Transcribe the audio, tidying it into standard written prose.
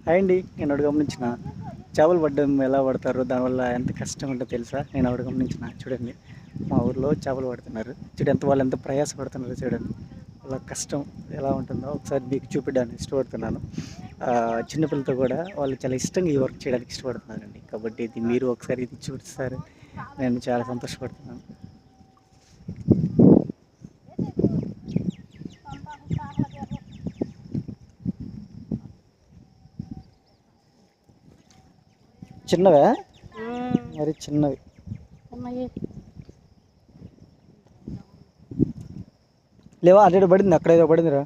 Hi అండి. నేను ఒకటి గమనించిన చేపలు పట్టడం ఎలా పడతారో దానివల్ల ఎంత కష్టం ఉంటుందో తెలుసా? నేను ఒకటి గమనించిన చూడండి. మా ఊర్లో చేపలు పడుతున్నారు. చూడు వాళ్ళు ఎంత ప్రయాసపడుతున్నారో చూడండి. వాళ్ళ కష్టం ఎలా ఉంటుందో ఒకసారి మీకు చూపించడానికి ఇష్టపడుతున్నాను. చిన్నపిల్లలతో కూడా వాళ్ళు చాలా ఇష్టంగా ఈ వర్క్ చేయడానికి ఇష్టపడుతున్నారండి. కాబట్టి ఇది మీరు ఒకసారి ఇది చూపిస్తారు, నేను చాలా సంతోషపడుతున్నాను. చిన్నవే మరి చిన్నవి లేవా? అటు పడింది, అక్కడ ఏదో పడిందిరా.